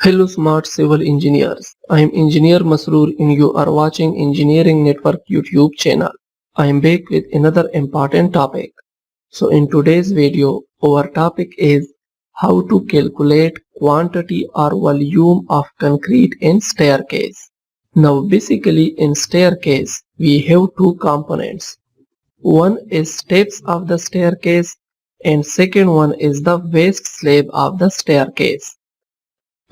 Hello smart civil engineers. I am Engineer Masroor and you are watching Engineering Network YouTube channel. I am back with another important topic. So in today's video, our topic is how to calculate quantity or volume of concrete in staircase. Now basically in staircase, we have two components. One is steps of the staircase and second one is the waste slab of the staircase.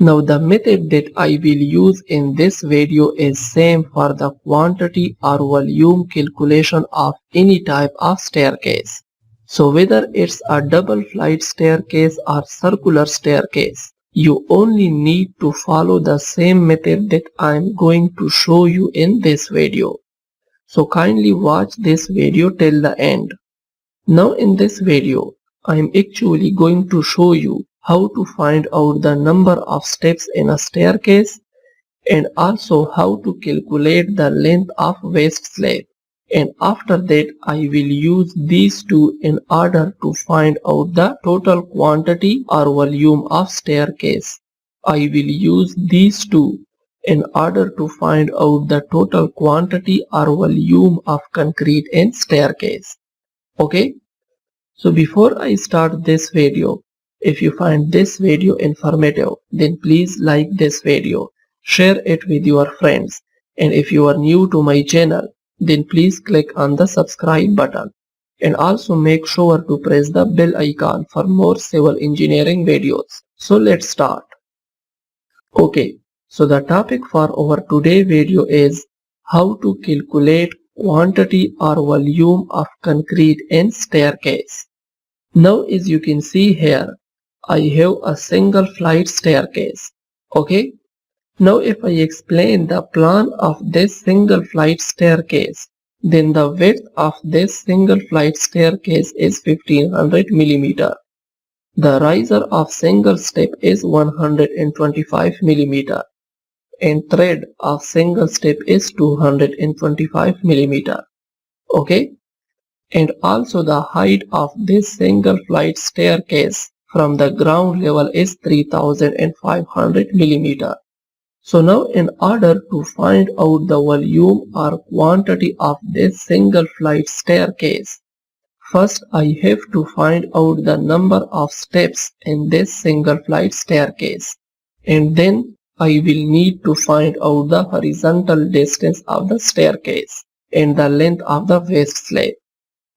Now the method that I will use in this video is same for the quantity or volume calculation of any type of staircase. So whether it's a double flight staircase or circular staircase, you only need to follow the same method that I am going to show you in this video. So kindly watch this video till the end. Now in this video, I am actually going to show you how to find out the number of steps in a staircase and also how to calculate the length of waste slab. And after that I will use these two in order to find out the total quantity or volume of staircase. I will use these two in order to find out the total quantity or volume of concrete in staircase. Okay? So before I start this video, if you find this video informative, then please like this video, share it with your friends, and if you are new to my channel, then please click on the subscribe button and also make sure to press the bell icon for more civil engineering videos. So let's start. Okay, so the topic for our today video is how to calculate quantity or volume of concrete in staircase. Now as you can see here, I have a single flight staircase. Okay. Now if I explain the plan of this single flight staircase, then the width of this single flight staircase is 1500 mm. The riser of single step is 125 mm and thread of single step is 225 mm. Okay. And also the height of this single flight staircase from the ground level is 3500 mm. So now in order to find out the volume or quantity of this single flight staircase, first I have to find out the number of steps in this single flight staircase, and then I will need to find out the horizontal distance of the staircase and the length of the waste slab.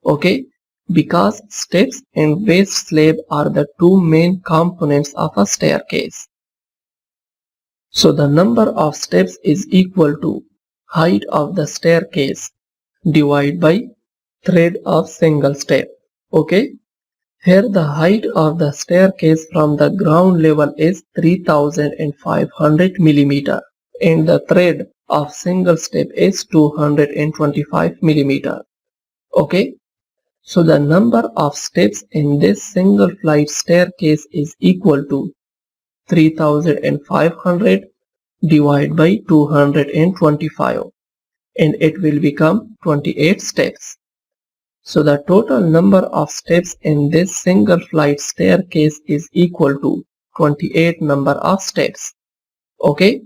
Okay, because steps and waste slab are the two main components of a staircase. So the number of steps is equal to height of the staircase divided by thread of single step. Okay, here the height of the staircase from the ground level is 3500 mm and the thread of single step is 225 mm. Okay. So the number of steps in this single flight staircase is equal to 3500 divided by 225 and it will become 28 steps. So the total number of steps in this single flight staircase is equal to 28 number of steps. Okay.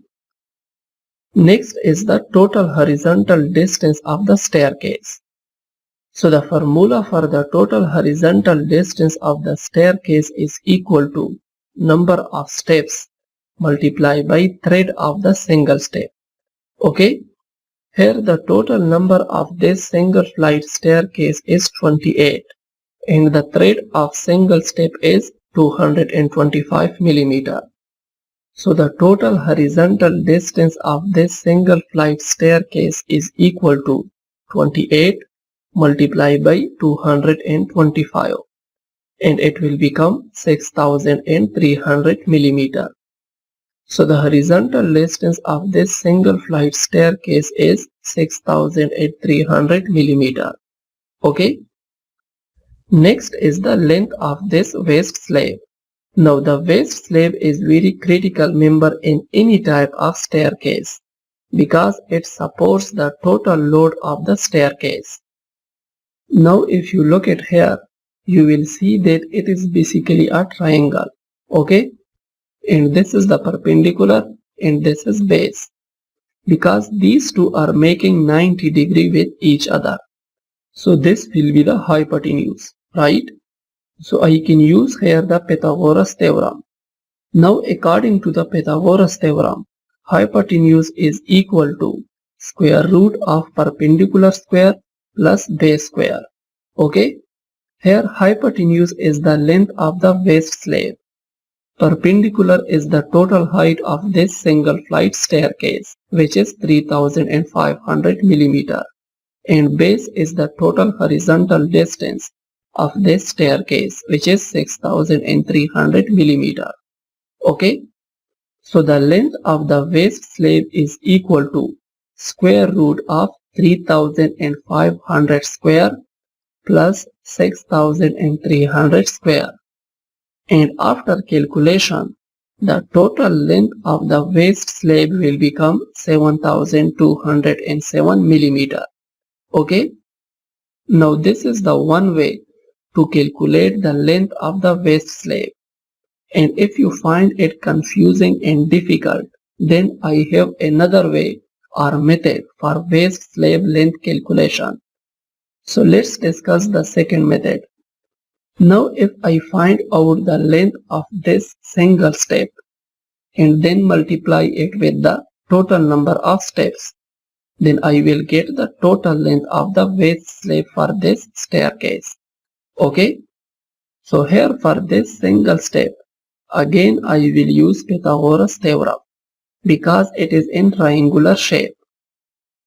Next is the total horizontal distance of the staircase. So the formula for the total horizontal distance of the staircase is equal to number of steps multiplied by thread of the single step. Okay. Here the total number of this single flight staircase is 28 and the thread of single step is 225 mm. So the total horizontal distance of this single flight staircase is equal to 28 multiplied by 225 and it will become 6300 mm. So the horizontal distance of this single flight staircase is 6300 mm. Okay. Next is the length of this waste slab. Now the waste slab is very critical member in any type of staircase because it supports the total load of the staircase. Now if you look at here, you will see that it is basically a triangle. Okay. and this is the perpendicular and this is base, because these two are making 90 degree with each other. So this will be the hypotenuse, right? So I can use here the Pythagoras theorem. Now according to the Pythagoras theorem, hypotenuse is equal to square root of perpendicular square plus base square. Okay? Here hypotenuse is the length of the waist slab. Perpendicular is the total height of this single flight staircase, which is 3500 mm, and base is the total horizontal distance of this staircase, which is 6300 mm. Okay, so the length of the waist slab is equal to square root of 3500 square plus 6300 square, and after calculation the total length of the waist slab will become 7207 mm. Okay, now this is the one way to calculate the length of the waist slab, and if you find it confusing and difficult, then I have another way or method for waist slab length calculation. So let's discuss the second method. Now if I find out the length of this single step and then multiply it with the total number of steps, then I will get the total length of the waist slab for this staircase. Okay, so here for this single step, again I will use Pythagoras theorem because it is in triangular shape.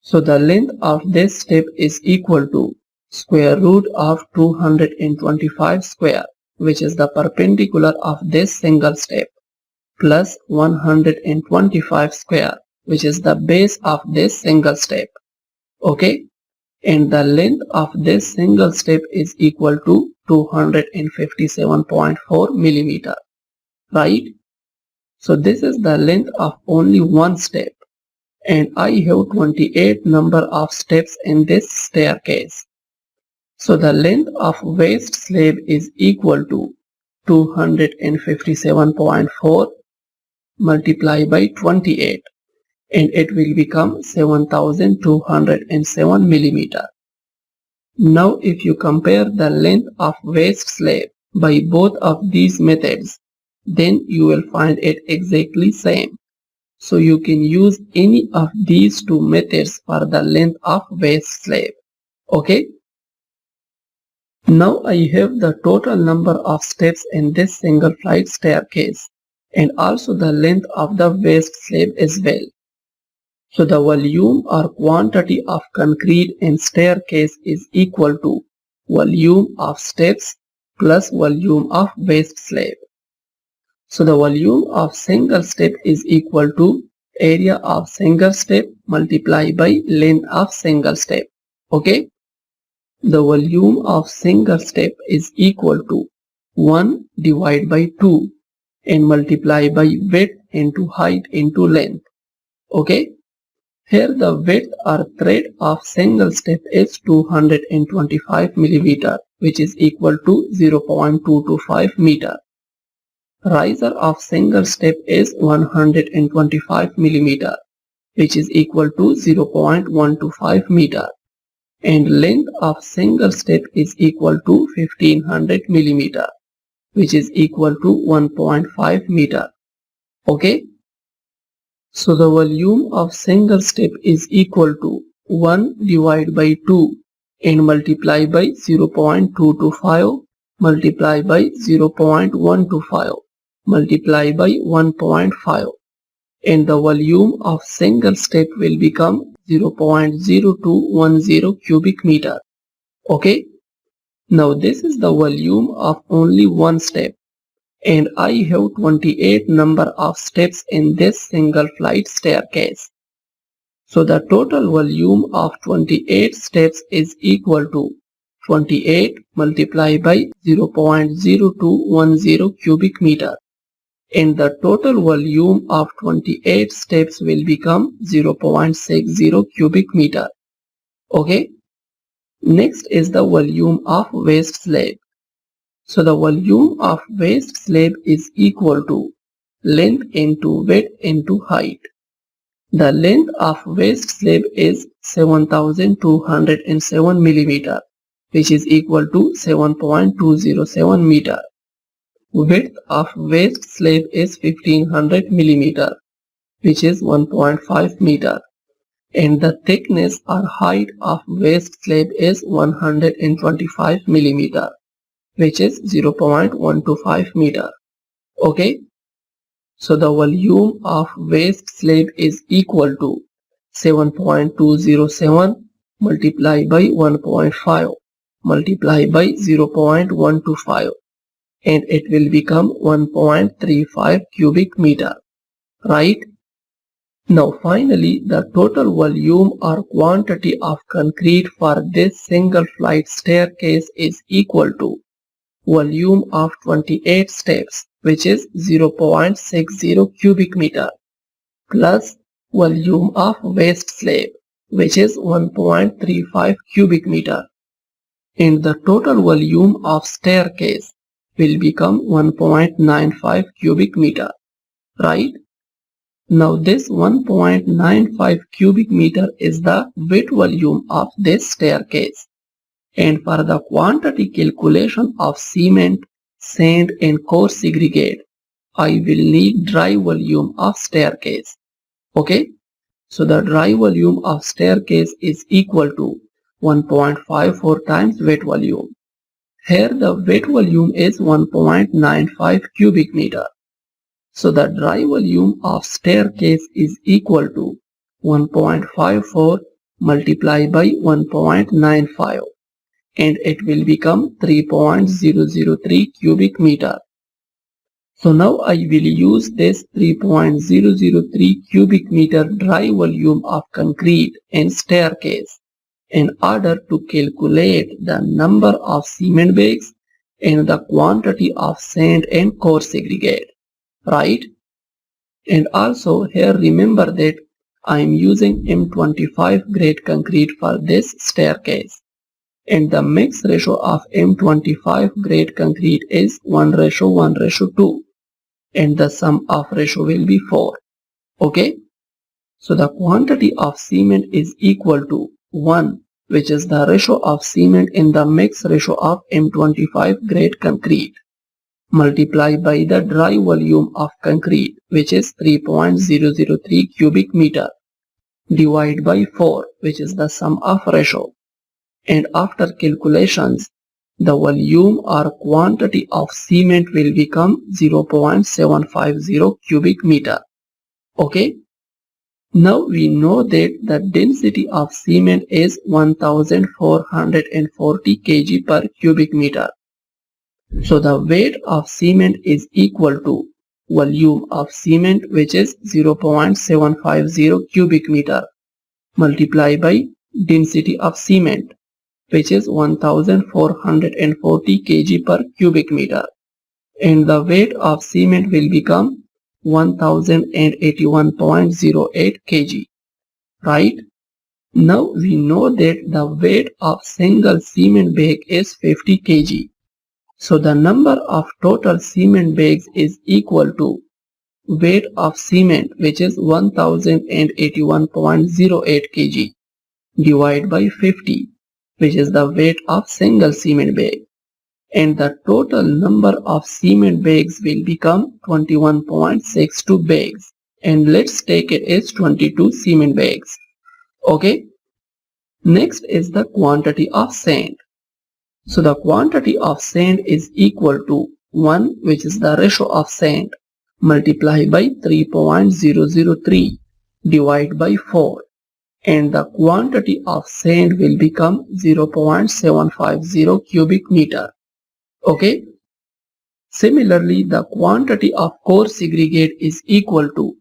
So the length of this step is equal to square root of 225 square, which is the perpendicular of this single step, plus 125 square, which is the base of this single step. Okay, and the length of this single step is equal to 257.4 millimeter, right? So this is the length of only one step, and I have 28 number of steps in this staircase. So the length of waist slab is equal to 257.4 multiplied by 28, and it will become 7207 millimeter. Now if you compare the length of waist slab by both of these methods, then you will find it exactly same. So you can use any of these two methods for the length of waist slab. Okay. Now I have the total number of steps in this single flight staircase and also the length of the waist slab as well. So the volume or quantity of concrete in staircase is equal to volume of steps plus volume of waist slab. So the volume of single step is equal to area of single step multiplied by length of single step. Okay. The volume of single step is equal to 1 divided by 2 and multiply by width into height into length. Okay. Here the width or thread of single step is 225 millimeter, which is equal to 0.225 meter. Riser of single step is 125 millimeter, which is equal to 0.125 meter. And length of single step is equal to 1500 millimeter, which is equal to 1.5 meter. Okay. So the volume of single step is equal to 1 divided by 2 and multiply by 0.225 multiply by 0.125 multiply by 1.5, and the volume of single step will become 0.0210 cubic meter. Okay. Now this is the volume of only one step, and I have 28 number of steps in this single flight staircase. So the total volume of 28 steps is equal to 28 multiplied by 0.0210 cubic meter, and the total volume of 28 steps will become 0.60 cubic meter. Okay. Next is the volume of waist slab. So the volume of waist slab is equal to length into width into height. The length of waist slab is 7207 mm, which is equal to 7.207 meter. Width of waist slab is 1500 mm, which is 1.5 meter. And the thickness or height of waist slab is 125 mm, which is 0.125 meter. Okay. So the volume of waist slab is equal to 7.207 multiplied by 1.5 multiplied by 0.125, and it will become 1.35 cubic meter, right? Now finally, the total volume or quantity of concrete for this single flight staircase is equal to volume of 28 steps, which is 0.60 cubic meter, plus volume of waist slab, which is 1.35 cubic meter, and the total volume of staircase will become 1.95 cubic meter, right? Now this 1.95 cubic meter is the weight volume of this staircase. And for the quantity calculation of cement, sand and coarse segregate, I will need dry volume of staircase. Okay, so the dry volume of staircase is equal to 1.54 times weight volume. Here the weight volume is 1.95 cubic meter. So the dry volume of staircase is equal to 1.54 multiplied by 1.95. And it will become 3.003 cubic meter. So now I will use this 3.003 cubic meter dry volume of concrete and staircase in order to calculate the number of cement bags and the quantity of sand and coarse segregate, right? And also here remember that I am using M25 grade concrete for this staircase. And the mix ratio of M25 grade concrete is 1:1:2, and the sum of ratio will be 4. Okay, so the quantity of cement is equal to 1, which is the ratio of cement in the mix ratio of M25 grade concrete, multiplied by the dry volume of concrete, which is 3.003 cubic meter, divided by 4, which is the sum of ratio. And after calculations, the volume or quantity of cement will become 0.750 cubic meter. Okay. Now we know that the density of cement is 1440 kg per cubic meter. So the weight of cement is equal to volume of cement, which is 0.750 cubic meter, multiplied by density of cement, which is 1440 kg per cubic meter, and the weight of cement will become 1081.08 kg, right? Now we know that the weight of single cement bag is 50 kg. So the number of total cement bags is equal to weight of cement, which is 1081.08 kg, divided by 50, which is the weight of single cement bag, and the total number of cement bags will become 21.62 bags, and let's take it as 22 cement bags. Okay, next is the quantity of sand. So the quantity of sand is equal to 1, which is the ratio of sand, multiplied by 3.003 divided by 4, and the quantity of sand will become 0.750 cubic meter. Okay. Similarly, the quantity of coarse segregate is equal to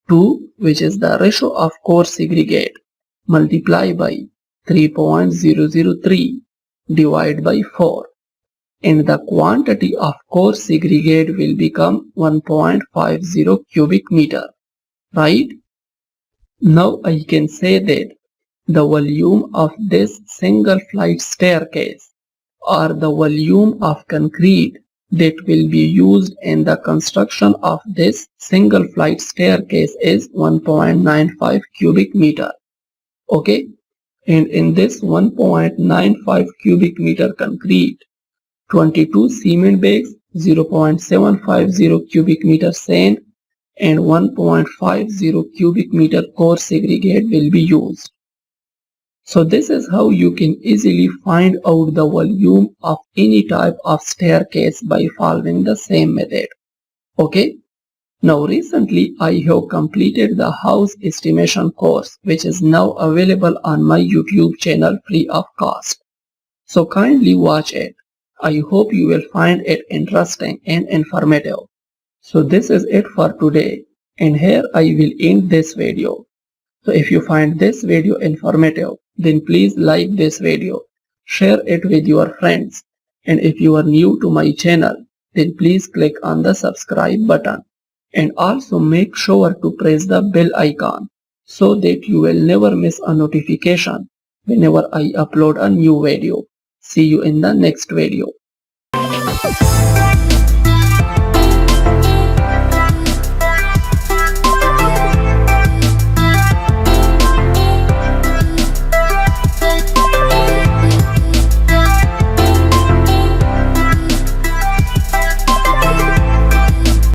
2, which is the ratio of coarse segregate, multiplied by 3.003 divided by 4, and the quantity of coarse segregate will become 1.50 cubic meter, right? Now I can say that the volume of this single flight staircase, or the volume of concrete that will be used in the construction of this single flight staircase is 1.95 cubic meter. Okay, and in this 1.95 cubic meter concrete, 22 cement bags, 0.750 cubic meter sand, and 1.50 cubic meter coarse segregate will be used. So this is how you can easily find out the volume of any type of staircase by following the same method. Okay. Now recently I have completed the house estimation course, which is now available on my YouTube channel free of cost. So kindly watch it. I hope you will find it interesting and informative. So this is it for today, and here I will end this video. So if you find this video informative, then please like this video, share it with your friends, and if you are new to my channel, then please click on the subscribe button and also make sure to press the bell icon so that you will never miss a notification whenever I upload a new video. See you in the next video.